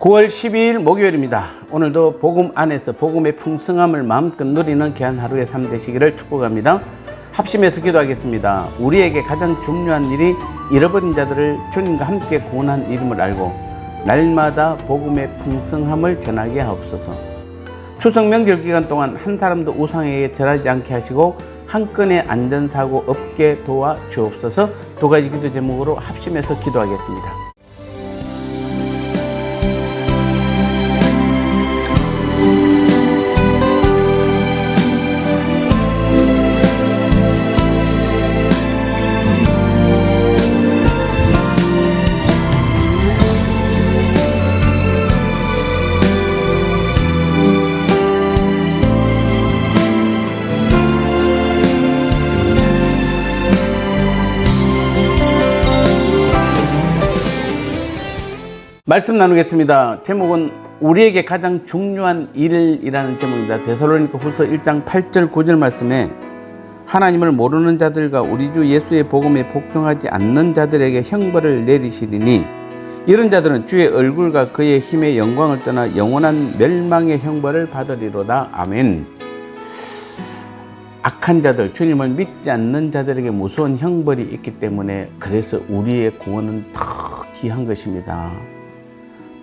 9월 12일 목요일입니다. 오늘도 복음 안에서 복음의 풍성함을 마음껏 누리는 귀한 하루의 삶 되시기를 축복합니다. 합심해서 기도하겠습니다. 우리에게 가장 중요한 일이 잃어버린 자들을 주님과 함께 구원한 이름을 알고 날마다 복음의 풍성함을 전하게 하옵소서. 추석 명절 기간 동안 한 사람도 우상에게 절하지 않게 하시고 한 건의 안전사고 없게 도와 주옵소서. 두 가지 기도 제목으로 합심해서 기도하겠습니다. 말씀 나누겠습니다. 제목은 우리에게 가장 중요한 일이라는 제목입니다. 데살로니가 후서 1장 8절 9절 말씀에 하나님을 모르는 자들과 우리 주 예수의 복음에 복종하지 않는 자들에게 형벌을 내리시리니 이런 자들은 주의 얼굴과 그의 힘의 영광을 떠나 영원한 멸망의 형벌을 받으리로다. 아멘. 악한 자들, 주님을 믿지 않는 자들에게 무서운 형벌이 있기 때문에 그래서 우리의 구원은 더 귀한 것입니다.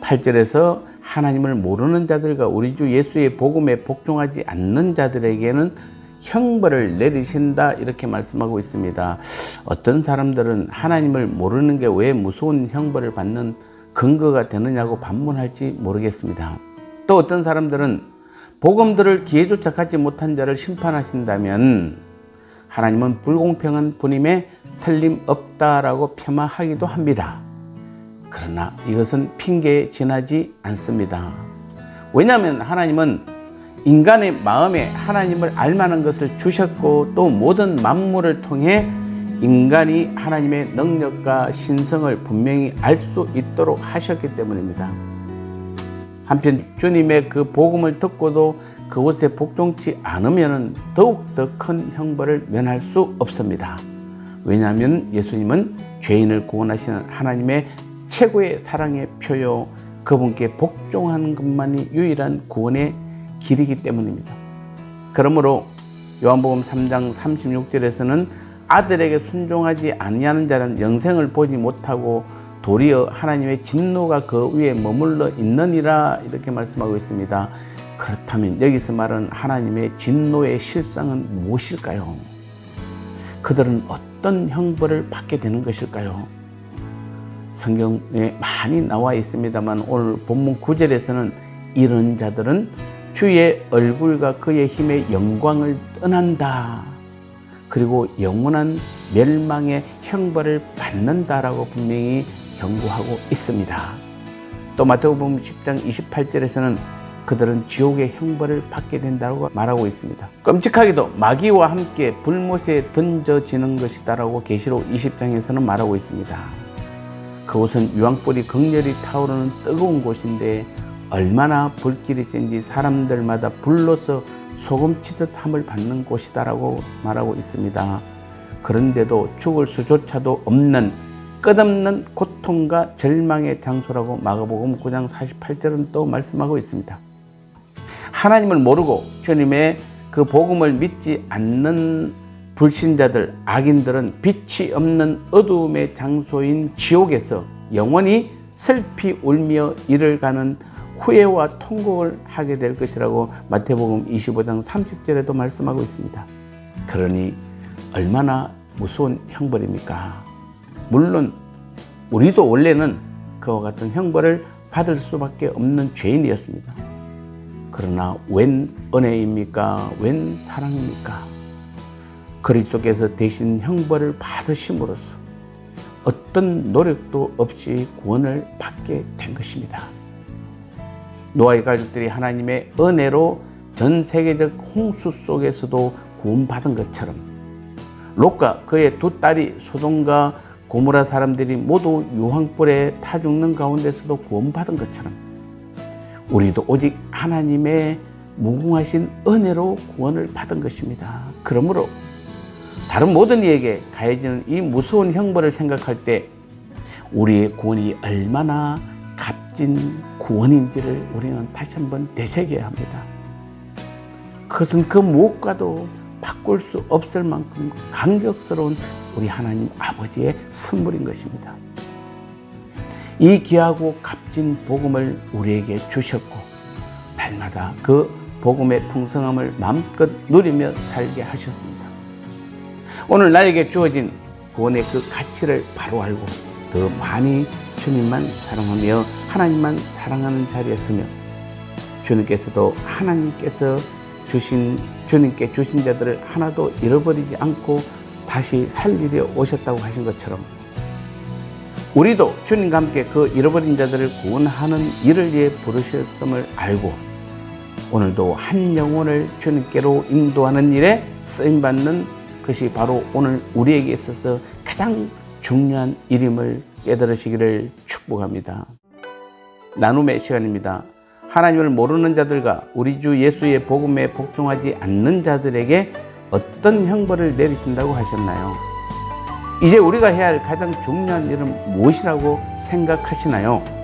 8절에서 하나님을 모르는 자들과 우리 주 예수의 복음에 복종하지 않는 자들에게는 형벌을 내리신다 이렇게 말씀하고 있습니다. 어떤 사람들은 하나님을 모르는 게 왜 무서운 형벌을 받는 근거가 되느냐고 반문할지 모르겠습니다. 또 어떤 사람들은 복음 들을 기회조차 갖지 못한 자를 심판하신다면 하나님은 불공평한 분임에 틀림없다라고 폄하하기도 합니다. 그러나 이것은 핑계에 지나지 않습니다. 왜냐하면 하나님은 인간의 마음에 하나님을 알만한 것을 주셨고 또 모든 만물을 통해 인간이 하나님의 능력과 신성을 분명히 알 수 있도록 하셨기 때문입니다. 한편 주님의 그 복음을 듣고도 그것에 복종치 않으면 더욱 더 큰 형벌을 면할 수 없습니다. 왜냐하면 예수님은 죄인을 구원하시는 하나님의 최고의 사랑의 표요, 그분께 복종하는 것만이 유일한 구원의 길이기 때문입니다. 그러므로 요한복음 3장 36절에서는 아들에게 순종하지 아니하는 자는 영생을 보지 못하고 도리어 하나님의 진노가 그 위에 머물러 있느니라 이렇게 말씀하고 있습니다. 그렇다면 여기서 말하는 하나님의 진노의 실상은 무엇일까요? 그들은 어떤 형벌을 받게 되는 것일까요? 성경에 많이 나와 있습니다만 오늘 본문 9절에서는 이런 자들은 주의 얼굴과 그의 힘의 영광을 떠난다. 그리고 영원한 멸망의 형벌을 받는다라고 분명히 경고하고 있습니다. 또 마태복음 10장 28절에서는 그들은 지옥의 형벌을 받게 된다고 말하고 있습니다. 끔찍하게도 마귀와 함께 불못에 던져지는 것이다라고 계시록 20장에서는 말하고 있습니다. 그곳은 유황불이 극렬히 타오르는 뜨거운 곳인데 얼마나 불길이 센지 사람들마다 불로서 소금치듯 함을 받는 곳이다라고 말하고 있습니다. 그런데도 죽을 수조차도 없는 끝없는 고통과 절망의 장소라고 마가복음 9장 48절은 또 말씀하고 있습니다. 하나님을 모르고 주님의 그 복음을 믿지 않는 불신자들, 악인들은 빛이 없는 어두움의 장소인 지옥에서 영원히 슬피 울며 이를 가는 후회와 통곡을 하게 될 것이라고 마태복음 25장 30절에도 말씀하고 있습니다. 그러니 얼마나 무서운 형벌입니까? 물론 우리도 원래는 그와 같은 형벌을 받을 수밖에 없는 죄인이었습니다. 그러나 웬 은혜입니까? 웬 사랑입니까? 그리스도께서 대신 형벌을 받으심으로써 어떤 노력도 없이 구원을 받게 된 것입니다. 노아의 가족들이 하나님의 은혜로 전 세계적 홍수 속에서도 구원받은 것처럼 롯과 그의 두 딸이 소돔과 고모라 사람들이 모두 유황불에 타 죽는 가운데서도 구원받은 것처럼 우리도 오직 하나님의 무궁하신 은혜로 구원을 받은 것입니다. 그러므로 다른 모든 이에게 가해지는 이 무서운 형벌을 생각할 때 우리의 구원이 얼마나 값진 구원인지를 우리는 다시 한번 되새겨야 합니다. 그것은 그 무엇과도 바꿀 수 없을 만큼 감격스러운 우리 하나님 아버지의 선물인 것입니다. 이 귀하고 값진 복음을 우리에게 주셨고 날마다 그 복음의 풍성함을 마음껏 누리며 살게 하셨습니다. 오늘 나에게 주어진 구원의 그 가치를 바로 알고 더 많이 주님만 사랑하며 하나님만 사랑하는 자리에 서며 주님께서도 하나님께서 주님께 주신 자들을 하나도 잃어버리지 않고 다시 살리려 오셨다고 하신 것처럼 우리도 주님과 함께 그 잃어버린 자들을 구원하는 일을 위해 부르셨음을 알고 오늘도 한 영혼을 주님께로 인도하는 일에 쓰임받는 것이 바로 오늘 우리에게 있어서 가장 중요한 일임을 깨달으시기를 축복합니다. 나눔의 시간입니다. 하나님을 모르는 자들과 우리 주 예수의 복음에 복종하지 않는 자들에게 어떤 형벌을 내리신다고 하셨나요? 이제 우리가 해야 할 가장 중요한 일은 무엇이라고 생각하시나요?